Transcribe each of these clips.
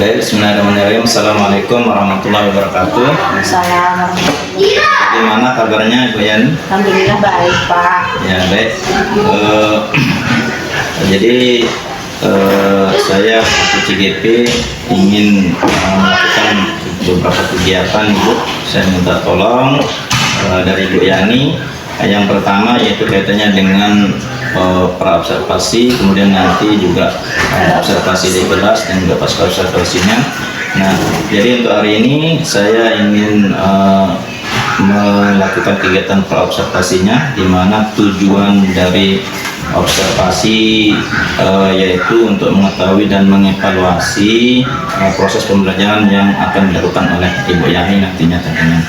Baik, bismillahirrahmanirrahim. Assalamualaikum warahmatullahi wabarakatuh. Assalamualaikum. Gimana kabarnya Ibu Yani? Alhamdulillah baik Pak. Ya baik. Jadi saya Pak CGP ingin melakukan beberapa kegiatan Ibu. Saya minta tolong dari Ibu Yani. Yang pertama yaitu kaitannya dengan praobservasi, kemudian nanti juga observasi di kelas dan juga pasca observasinya. Nah, jadi untuk hari ini saya ingin melakukan kegiatan praobservasinya, di mana tujuan dari observasi yaitu untuk mengetahui dan mengevaluasi proses pembelajaran yang akan dilakukan oleh Ibu Yani nantinya tentunya.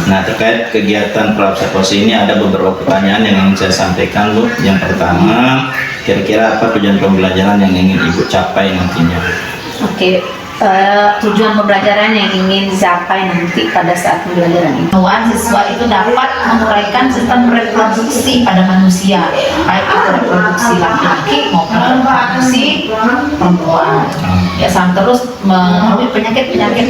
Nah, terkait kegiatan praobservasi ini ada beberapa pertanyaan yang ingin saya sampaikan Bu. Yang pertama, kira-kira apa tujuan pembelajaran yang ingin Ibu capai nantinya? Oke, tujuan pembelajaran yang ingin dicapai nanti pada saat pembelajaran ini, bahwa siswa itu dapat menguraikan sistem reproduksi pada manusia, baik itu reproduksi laki-laki maupun reproduksi perempuan. Ya, sampai terus mengetahui penyakit-penyakit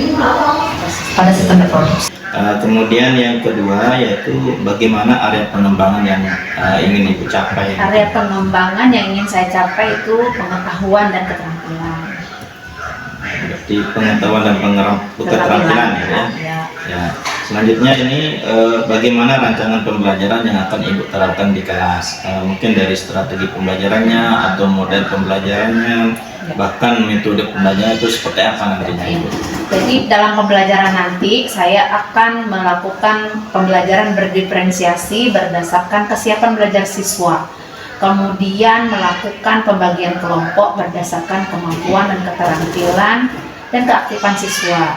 pada sistem reproduksi. Kemudian yang kedua yaitu bagaimana area pengembangan yang ingin Ibu capai? Area pengembangan yang ingin saya capai itu pengetahuan dan keterampilan. Berarti pengetahuan dan keterampilan ya. Ya. Selanjutnya ini bagaimana rancangan pembelajaran yang akan Ibu terapkan di kelas? Mungkin dari strategi pembelajarannya atau model pembelajarannya, bahkan metode pembelajaran itu seperti apa nantinya Ibu? Jadi dalam pembelajaran nanti saya akan melakukan pembelajaran berdiferensiasi berdasarkan kesiapan belajar siswa. Kemudian melakukan pembagian kelompok berdasarkan kemampuan dan keterampilan dan keaktifan siswa.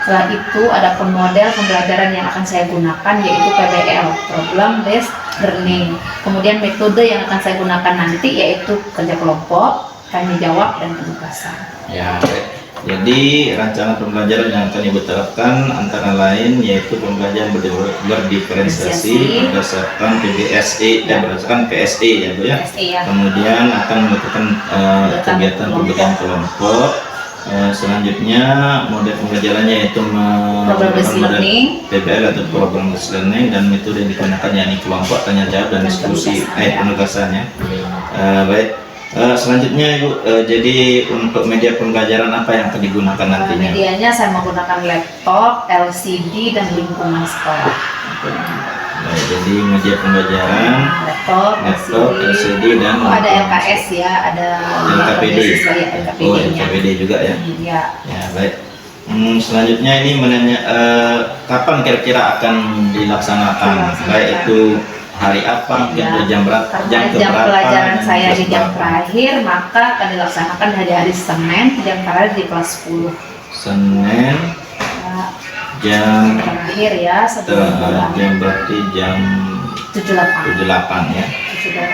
Setelah itu ada model pembelajaran yang akan saya gunakan yaitu PBL, Problem Based Learning. Kemudian metode yang akan saya gunakan nanti yaitu kerja kelompok, tanya jawab, dan penugasan. Ya, baik. Jadi rancangan pembelajaran yang akan Ibu terapkan antara lain yaitu pembelajaran berdiferensiasi berdasarkan PBSE dan berdasarkan PSE ya Bu ya. Kemudian akan melakukan kegiatan pembelajaran kelompok. Selanjutnya model pembelajarannya yaitu PBL atau Problem Based Learning, dan metode yang digunakan yakni kelompok, tanya jawab, dan diskusi penugasannya. Baik. Selanjutnya Ibu, jadi untuk media pembelajaran apa yang akan digunakan nantinya? Medianya saya menggunakan laptop, LCD, dan lingkungan sekolah. Baik, jadi media pembelajaran laptop, LCD, dan ada LKS ya, ada LKPD. Oh, LKPD juga ya. Iya. Ya, baik. Selanjutnya ini menanya kapan kira-kira akan dilaksanakan, baik itu hari apa, jam berapa, jam pelajaran saya di jam terakhir, maka akan dilaksanakan hari Senin, jam terakhir di kelas 10. Senin jam terakhir ya, jam berarti jam 78 ya,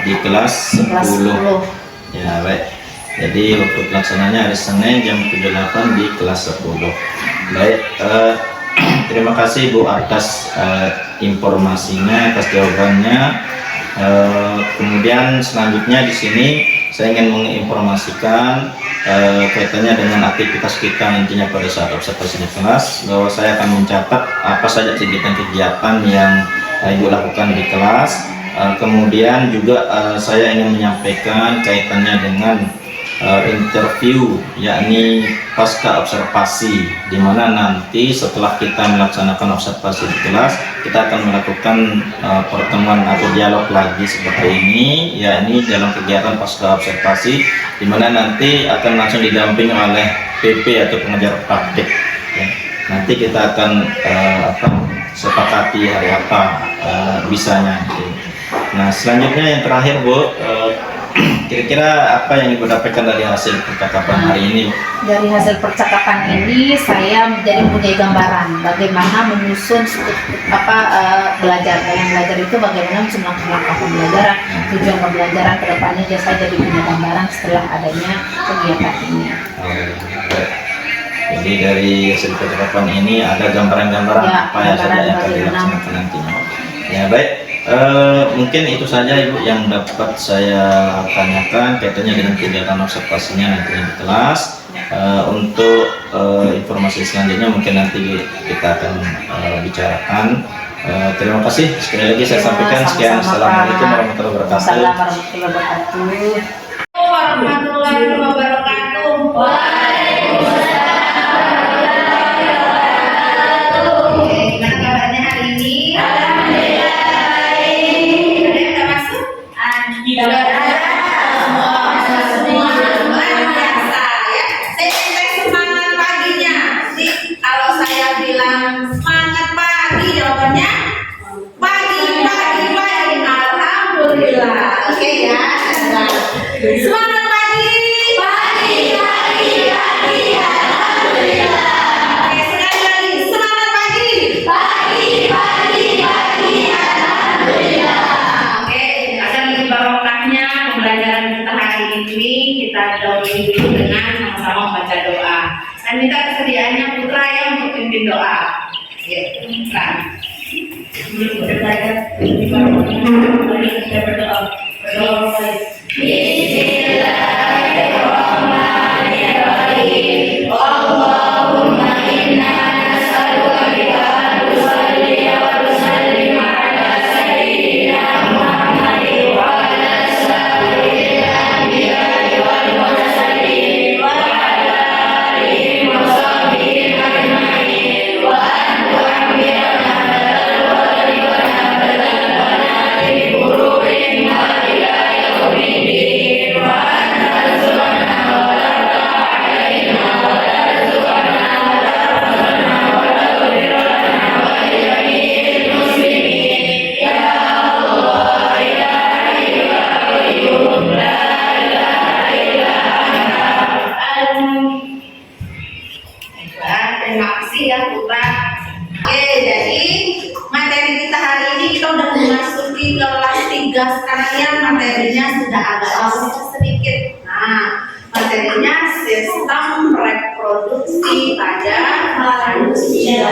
di kelas 10. Ya baik, jadi waktu pelaksananya hari Senin jam 78 di kelas 10. Baik, terima kasih Bu atas informasinya, atas jawabannya. Kemudian selanjutnya di sini saya ingin menginformasikan kaitannya dengan aktivitas kita nantinya pada saat observasi di kelas, bahwa saya akan mencatat apa saja kegiatan-kegiatan yang Ibu lakukan di kelas. Kemudian juga saya ingin menyampaikan kaitannya dengan interview, yakni pasca observasi, di mana nanti setelah kita melaksanakan observasi di kelas, kita akan melakukan pertemuan atau dialog lagi seperti ini, yakni dalam kegiatan pasca observasi, di mana nanti akan langsung didampingi oleh PP atau pengajar praktik. Ya. Nanti kita akan sepakati hari apa bisanya. Nah, selanjutnya yang terakhir Bu, kira-kira apa yang Ibu dapatkan dari hasil percakapan hari ini? Dari hasil percakapan ini saya menjadi mempunyai gambaran bagaimana menyusun belajar. Dalam belajar itu bagaimana menyusun langkah-langkah pembelajaran, tujuan pembelajaran ke depannya. Saya jadi punya gambaran setelah adanya kegiatan ini. Jadi dari hasil percakapan ini ada gambaran-gambaran apa yang saja yang akan dilaksanakan nantinya. Ya baik. Mungkin itu saja Ibu yang dapat saya tanyakan kaitannya dengan kegiatan observasinya nanti di kelas. Untuk informasi selanjutnya mungkin nanti kita akan bicarakan. Terima kasih sekali lagi saya sampaikan. Sekian, assalamualaikum warahmatullahi wabarakatuh. Assalamualaikum warahmatullahi wabarakatuh. Oke, gimana kabarnya hari ini? Alhamdulillah. Ada yang nggak masuk? Ada. Semua luar biasa ya. Saya cek semangat paginya. Nih, kalau saya bilang semangat pagi, jawabannya pagi. Alhamdulillah. Oke ya. Semangat pagi. Alhamdulillah. Oke, sekali lagi semangat pagi. Alhamdulillah. Oke, akan lebih barokahnya pembelajaran kita hari ini. Kita doain dulu dengan sama-sama membaca doa. Dan minta kesediaannya Putra yang untuk pimpin doa. Ya, Putra. Sebelum kita belajar lebih barokahnya, mari kita berdoa. Berdoa baik. Bismillahirrahmanirrahim. Allahumma inna nas'aluka bika nusalli wa nusallim ala sayyidina Muhammadin wa ala sayyidil anbiya'i wal mursalin wa ala alihi wa sahbihi ajma'in wa an tu'ammilana al-wali wa nabdalana bi qururin wa ila yaumiddin wa an tarzuqna wa la ta'alaina wa la tarzuqna wa la tarzuqna wa la tudirana wa jami'il muslimin ya Allah ya Hayyu ya Qayyum la ilaha illa anta. Terima kasih ya Putra. Oke, jadi materi kita hari ini kita udah memasuki kelas 3. Sekarang ya materinya sudah agak sedikit. Nah, materinya sistem reproduksi pada manusia.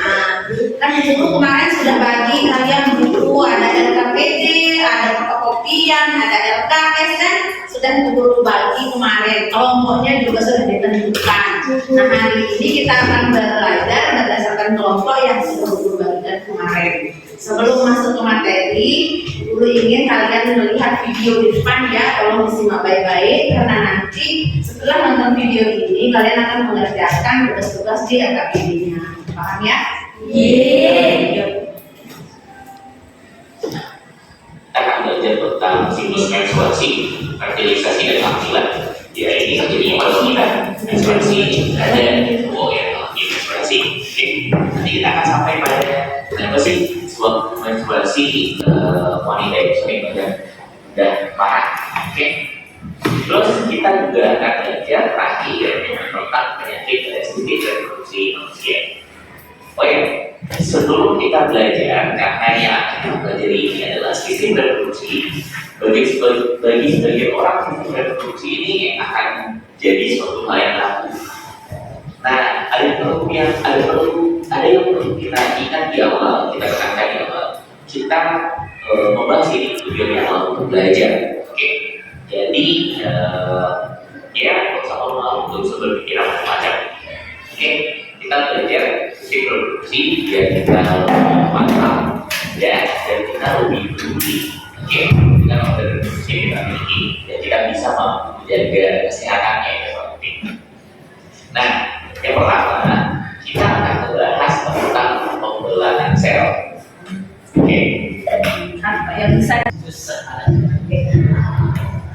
Nah, kan dulu kemarin sudah bagi kalian buku, ada LKPD, ada fotokopian, ada LKS, dan sudah dulu bagi kemarin. Kelompoknya juga sudah ditentukan. Nah, hari ini kita akan belajar berdasarkan kelompok yang sudah dulu bagikan kemarin. Sebelum masuk ke materi, dulu ingin kalian melihat video di depan ya, tolong disimak baik-baik karena nanti setelah nonton video ini kalian akan mengerjakan tugas-tugas di LKPD-nya. Paham ya? Iya. Akan belajar tentang siklus menstruasi, fertilisasi dan kehamilan. Ya, ini terjadinya pada wanita. Menstruasi ada menstruasi. Oke, nanti kita akan sampai pada apa sih sebuah menstruasi wanita itu sering dan parah. Oke. Terus kita juga akan belajar terakhir tentang penyakit STD reproduksi manusia. Oh ya, sebelum kita belajar, karena yang kita pelajari ini adalah sistem reproduksi, bagi sebagian orang sistem reproduksi ini akan jadi suatu hal yang laku. Nah, ada yang perlu kita ingat di awal, kita tekankan di awal. Kita membahas ini tujuannya adalah untuk belajar. Oke, jadi ya sama-sama untuk berpikir macam-macam. Oke, kita belajar sistem reproduksi biar kita paham dan kita lebih peduli. Oke, dengan metode reproduksi kita miliki dan kita bisa menjaga kesehatannya yang penting. Nah, yang pertama kita akan membahas tentang pembelahan sel. Oke, Apa yang bisa?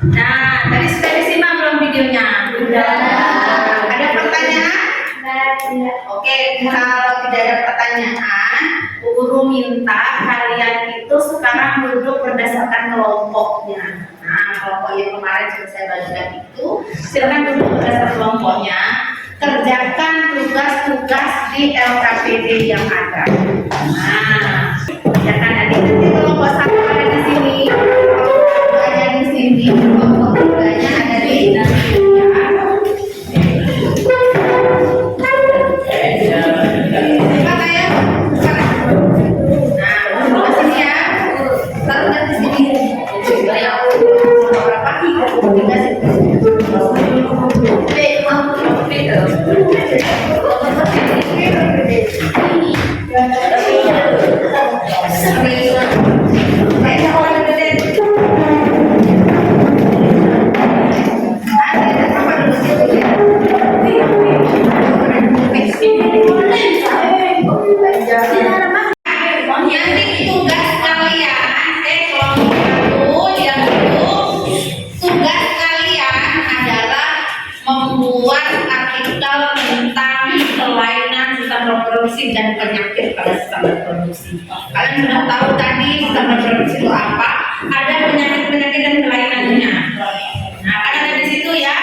Nah, tadi sudah disimak belum videonya? Sudah. Ada pertanyaan? Oke, kalau tidak ada pertanyaan, Bu Guru minta kalian itu sekarang duduk berdasarkan kelompoknya. Nah, kelompok yang kemarin sudah saya bagikan itu, silakan duduk berdasarkan kelompoknya. Kerjakan tugas-tugas di LKPD yang ada. Nah, kerjakan nanti kelompok satu ada di sini, ada di sini, kelompok keduanya ada di sini. reproduksi dan penyakit pada sistem reproduksi. Kalian sudah tahu tadi sistem reproduksi itu apa? Ada penyakit-penyakit dan kelainannya. Nah, kan ada di situ ya.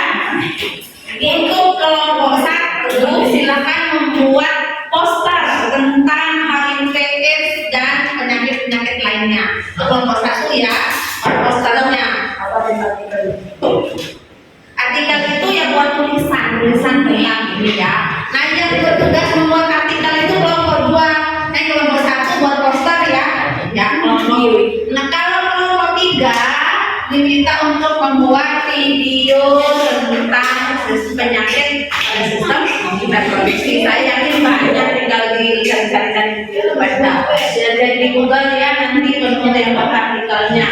Untuk kelompok 1 silakan membuat poster tentang HIV/AIDS dan penyakit-penyakit lainnya. Kelompok 1 ya, posternya. Artikel itu ya buat tulisan hilang gitu ya. Nah, yang bertugas membuat artikel itu kelompok 2, kelompok 1 buat poster ya. Ya, kelompok. Nah, kalau kelompok 3 diminta untuk membuat video tentang penyakit pada sistem reproduksi. Saya yakin banyak, tinggal dicari-cari itu banyak. Jadi di Google ya, nanti teman-teman yang buat artikelnya.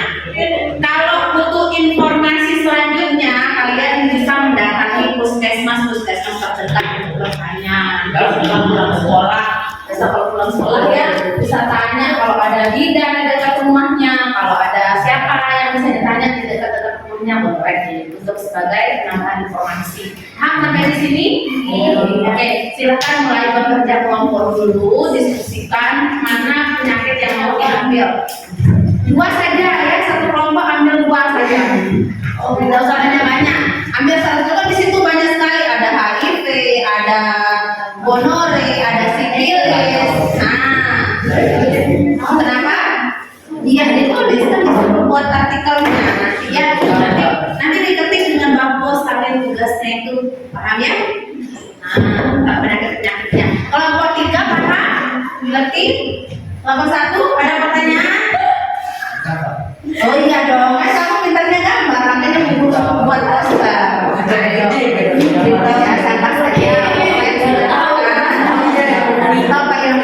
Kalau butuh informasi selanjutnya, kalian bisa mendatangi puskesmas terdekat untuk bertanya. Kalau pulang sekolah, kalau pulang sekolah ya bisa tanya kalau ada bidan di dekat rumahnya, kalau ada siapa yang bisa ditanya di dekat rumahnya, boleh untuk sebagai penambahan informasi. Sampai di sini, oke, silakan mulai bekerja kelompok dulu, diskusikan mana penyakit yang mau diambil. 2 saja ya, satu kelompok ambil 2 saja. Oh, tidak usah banyak. Ambil satu kan di situ banyak sekali, ada HIV, ada gonore, ada sifilis. Nah, kenapa? Iya, ditulis kan disuruh buat artikelnya. Nanti ya, nanti diketik dengan bagus kalian tugasnya itu, paham ya? Nah, penyakit-penyakitnya. Kelompok 3 paham? Ngerti? Kelompok 1 ada pertanyaan? Oh iya dong, kamu pintarnya gambar, makanya buat poster. Ya, santai saja. Apa yang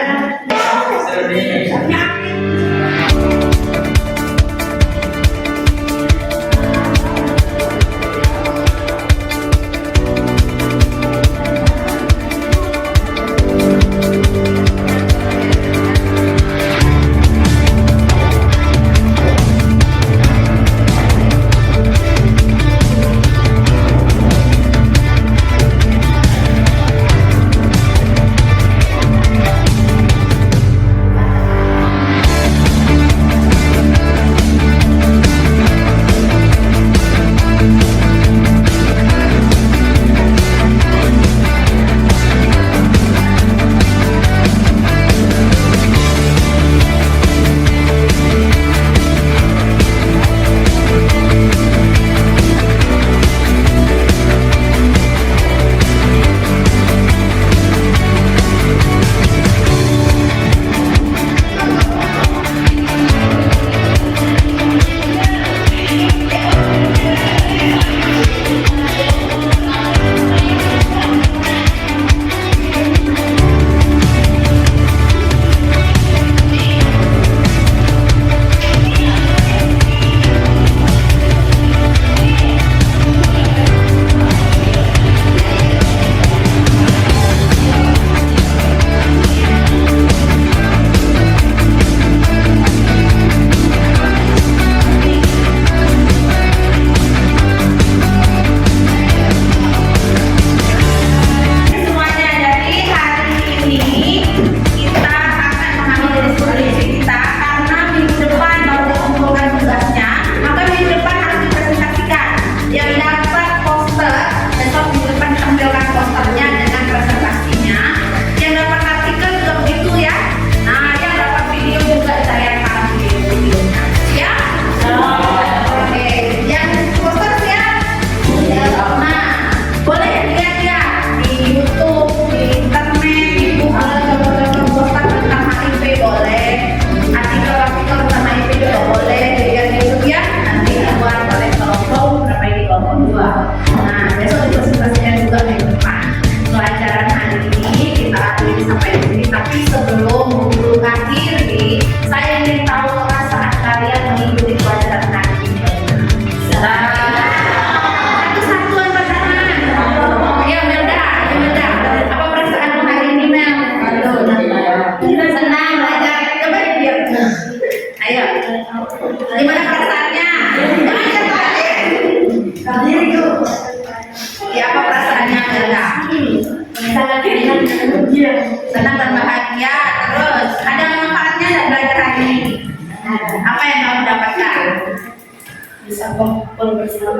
Nah,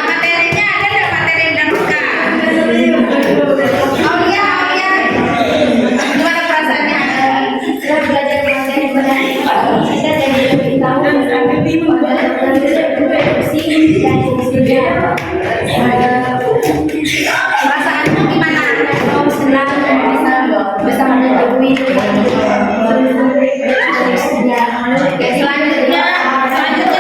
materinya ada nggak materi yang didapatkan? Oh iya, oh iya. Gimana perasaannya? Saya belajar materi saya jadi lebih tahu Perasaanmu gimana? senang bisa mengetahui Selanjutnya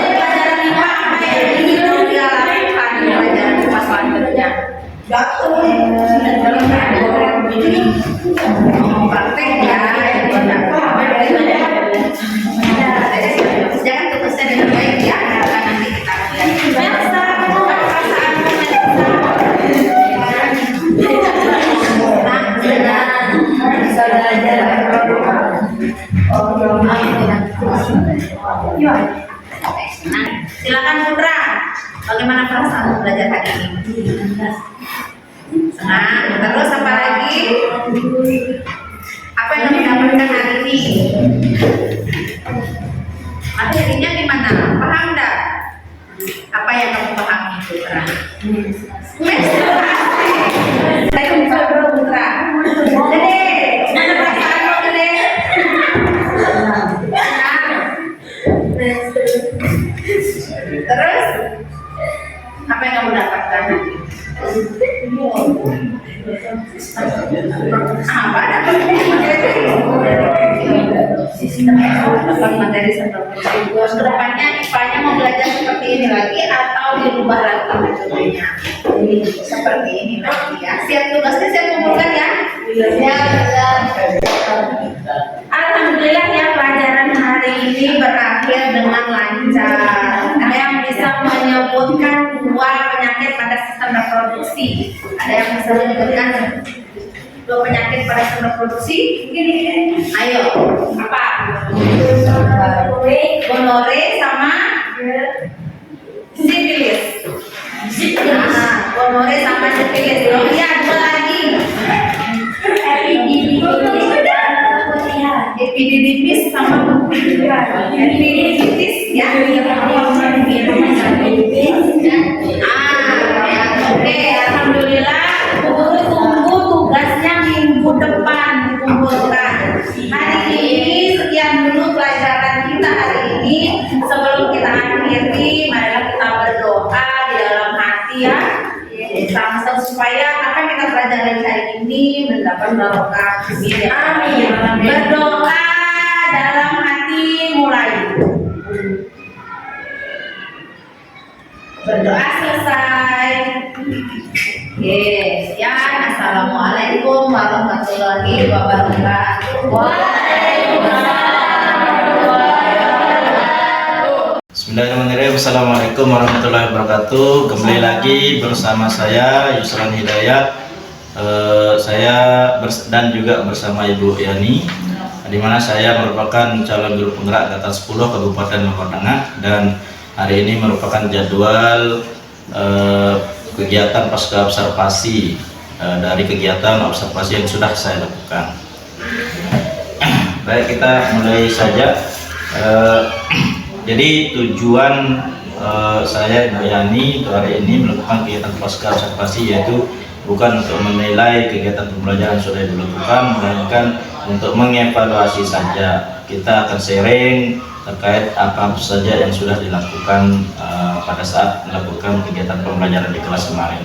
di pelajaran IPA apa yang ingin dia lakukan di pelajaran IPA selanjutnya? Praktek ya. Jangan tulisnya dengan baik ya, karena nanti kita akan lihat. Melsa, kamu apa perasaanmu bisa belajar Nah, silakan Putra. Bagaimana perasaan belajar hari ini? Senang. Terus apa lagi? Apa yang kamu dapatkan hari ini? Materinya gimana? Paham enggak? Apa yang kamu pahami, Putra? Saya bisa Putra. Dede, mana perasaanmu, Dede? Terus apa yang kamu dapatkan? Apa dapat materi seperti kedepannya IPA-nya mau belajar seperti ini lagi atau dirubah lagi metodenya seperti ini lagi ya. Siap tugasnya, siap kumpulkan ya. Alhamdulillah ya, pelajaran hari ini berakhir dengan lancar. Ada yang bisa menyebutkan 2 penyakit pada sistem reproduksi. Ada yang bisa menyebutkan 2 penyakit pada sistem reproduksi? Ayo, apa? Gonore sama sifilis. Gonore sama sifilis. Oh iya, 2 lagi. Epididymis sama epididymitis ya. Oke, alhamdulillah. Guru tunggu tugasnya minggu depan dikumpulkan. Hari ini sekian dulu pelajaran kita hari ini. Sebelum kita akhiri, marilah kita berdoa di dalam hati ya. Langsung supaya apa yang kita pelajari hari ini mendapat barokah. Amin. Berdoa dalam hati mulai. Berdoa selesai. Yes, ya. Assalamualaikum warahmatullahi wabarakatuh. Bismillahirrahmanirrahim. Assalamualaikum warahmatullahi wabarakatuh. Kembali lagi bersama saya Yusran Hidayat. Dan juga bersama Ibu Yani, di mana saya merupakan calon guru penggerak Angkatan 10 Kabupaten Lombok Tengah, dan hari ini merupakan jadwal kegiatan pasca observasi dari kegiatan observasi yang sudah saya lakukan. Baik, kita mulai saja. Jadi tujuan saya Ibu Yani hari ini melakukan kegiatan pasca observasi yaitu bukan untuk menilai kegiatan pembelajaran yang sudah dilakukan, melainkan untuk mengevaluasi saja. Kita akan sharing terkait apa saja yang sudah dilakukan pada saat melakukan kegiatan pembelajaran di kelas kemarin.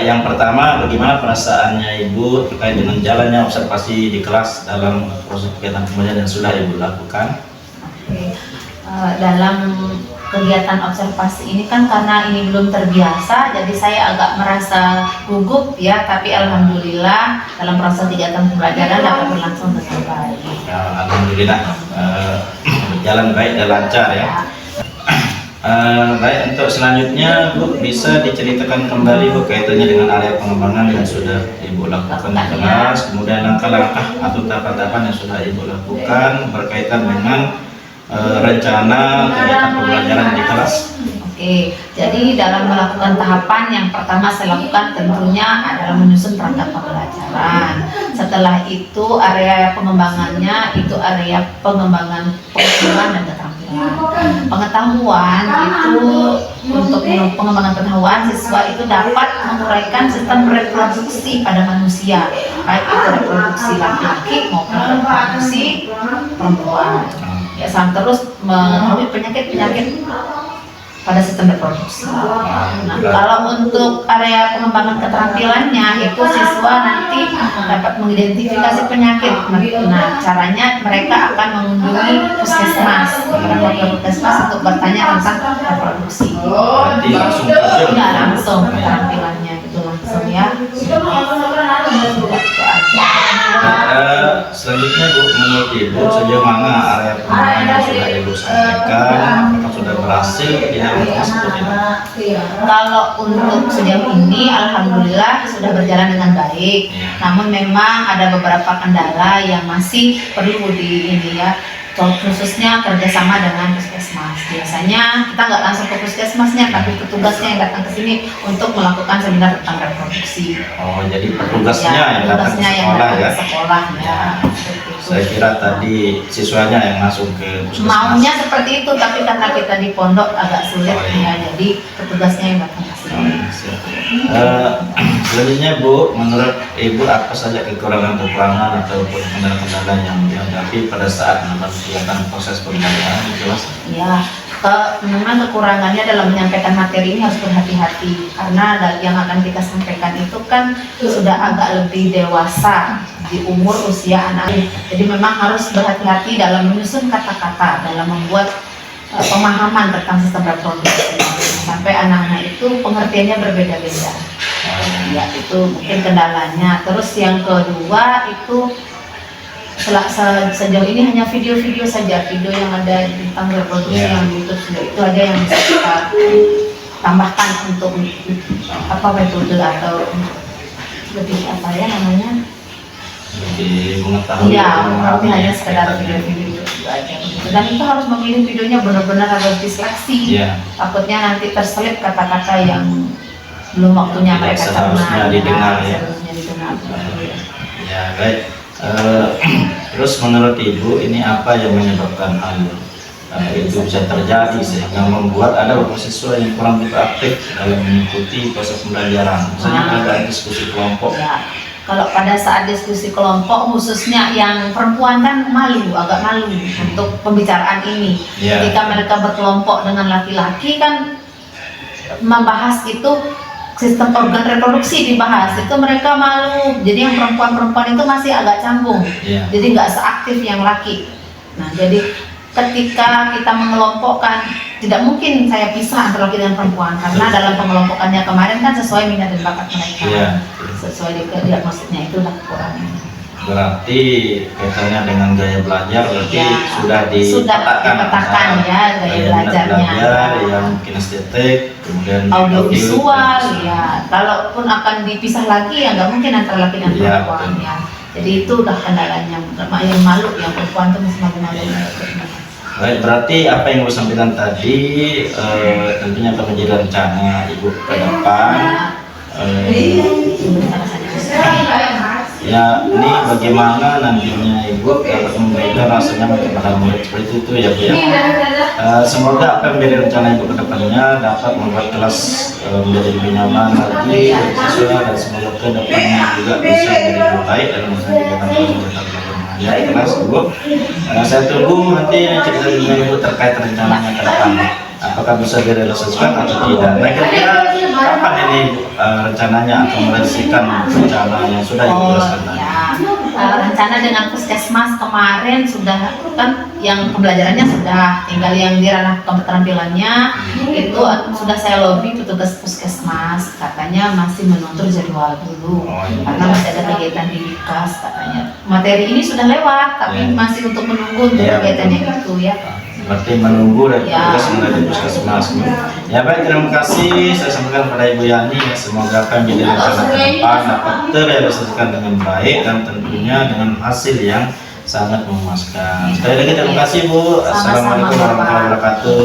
Yang pertama, bagaimana perasaannya Ibu terkait dengan jalannya observasi di kelas dalam proses kegiatan pembelajaran yang sudah Ibu lakukan? Dalam kegiatan observasi ini kan karena ini belum terbiasa, jadi saya agak merasa gugup ya, tapi alhamdulillah dalam proses kegiatan pembelajaran dapat berlangsung dengan baik. Ya, alhamdulillah berjalan baik dan lancar ya. Baik, untuk selanjutnya Bu bisa diceritakan kembali Bu kaitannya dengan area pengembangan yang sudah Ibu lakukan di kelas, kemudian langkah-langkah atau tahapan-tahapan yang sudah Ibu lakukan berkaitan dengan rencana kegiatan pembelajaran di kelas. Oke, jadi dalam melakukan tahapan yang pertama saya lakukan tentunya adalah menyusun perangkat pembelajaran. Setelah itu area pengembangannya itu area pengembangan pengetahuan dan keterampilan. Pengetahuan itu untuk pengembangan pengetahuan siswa itu dapat menguraikan sistem reproduksi pada manusia, baik itu reproduksi laki-laki maupun reproduksi perempuan. Ya, sampai terus mengetahui penyakit-penyakit pada sistem reproduksi. Nah, kalau untuk area pengembangan keterampilannya itu siswa nanti dapat mengidentifikasi penyakit. Nah, caranya mereka akan mengunjungi puskesmas, puskesmas untuk bertanya tentang reproduksi. Berarti langsung terjun. Tidak langsung keterampilannya itu langsung ya. Itu aja. Selanjutnya Bu, menurut Ibu sejauh mana area pengembangan yang sudah Ibu sampaikan, apakah sudah berhasil tidak untuk seperti itu? Kalau untuk sejauh ini, alhamdulillah sudah berjalan dengan baik. Namun memang ada beberapa kendala yang masih perlu di ini ya, khususnya kerjasama dengan puskesmas. Biasanya kita nggak langsung ke puskesmasnya, tapi petugasnya yang datang ke sini untuk melakukan seminar tentang reproduksi. Oh, jadi petugasnya Ya, yang datang ke petugasnya yang sekolah datang ya? ke sekolah ya. Seperti itu. Saya kira tadi siswanya yang masuk ke puskesmas. Maunya seperti itu, tapi karena kita di pondok agak sulit Oh, iya. ya, jadi petugasnya yang datang ke sini. Selanjutnya Bu, menurut Ibu apa saja kekurangan-kekurangan ataupun kendala-kendala yang dihadapi pada saat mengerjakan proses pembelajaran itu Mas? Ya, memang kekurangannya dalam menyampaikan materi ini harus berhati-hati karena yang akan kita sampaikan itu kan sudah agak lebih dewasa di umur usia anak. Jadi memang harus berhati-hati dalam menyusun kata-kata, dalam membuat pemahaman tentang sistem reproduksi sampai anak-anak itu pengertiannya berbeda-beda. Ya, itu mungkin kendalanya. Terus yang kedua itu sejauh ini hanya video-video saja, video yang ada tentang reproduksi yang di YouTube itu aja yang bisa kita tambahkan untuk apa metode atau lebih apa ya namanya? Lebih mengetahui. Iya, tapi hanya sekedar video-video itu aja. Dan itu harus memilih videonya benar-benar harus diseleksi. Iya. Takutnya nanti terselip kata-kata yang belum waktunya Tidak mereka seharusnya cerna, didengar, ya. seharusnya didengar. Ya, baik. Terus menurut Ibu ini apa yang menyebabkan hal itu bisa terjadi sehingga membuat ada beberapa siswa yang kurang aktif dalam mengikuti proses pembelajaran? Misalnya ada diskusi kelompok. Ya, kalau pada saat diskusi kelompok khususnya yang perempuan kan agak malu untuk pembicaraan ini. Ya. Ketika mereka berkelompok dengan laki-laki kan membahas itu sistem organ reproduksi dibahas, itu mereka malu. Jadi yang perempuan-perempuan itu masih agak canggung. Iya. Jadi nggak seaktif yang laki. Nah, jadi ketika kita mengelompokkan, tidak mungkin saya pisah antara laki dan perempuan karena dalam pengelompokannya kemarin kan sesuai minat dan bakat mereka. Iya. Sesuai diagnosisnya itulah kekurangannya. Berarti kaitannya dengan gaya belajar berarti Ya, sudah dipetakan ya gaya minat belajarnya. belajar yang kinestetik, kemudian Audiovisual ya, kalaupun akan dipisah lagi ya nggak mungkin antara laki dan Iya, perempuan betul. ya. Jadi itu udah kendalanya, yang malu yang perempuan tuh masih malu-malu. Baik, berarti apa yang Ibu sampaikan tadi tentunya akan menjadi rencana Ibu ke depan. Ya, ini bagaimana nantinya Ibu dapat memberikan rasanya kepada murid seperti itu ya Bu ya. Semoga apa yang menjadi rencana Ibu ke depannya dapat membuat kelas menjadi lebih nyaman lagi siswa dan semoga ke depannya juga bisa menjadi lebih baik dalam kegiatan belajar di kelas Ibu. Saya tunggu nanti cerita dengan Ibu terkait rencananya ke depan. Apakah bisa direalisasikan atau tidak? Nah, kira-kira kapan ini rencananya akan merealisasikan rencana yang sudah dijelaskan tadi? Rencana dengan puskesmas kemarin sudah kan yang pembelajarannya sudah, tinggal yang di ranah keterampilannya itu sudah saya lobby petugas puskesmas, katanya masih menonton jadwal dulu karena masih ada kegiatan di kas katanya. Materi ini sudah lewat tapi masih untuk menunggu untuk kegiatannya itu ya. Berarti menunggu dari tugas dari puskesmas. Ya baik, terima kasih saya sampaikan kepada Ibu Yani. Semoga apa yang menjadi rencana ke depan dapat terrealisasikan dengan baik dan tentunya dengan hasil yang sangat memuaskan. Sekali lagi terima kasih Bu. Assalamualaikum warahmatullahi wabarakatuh.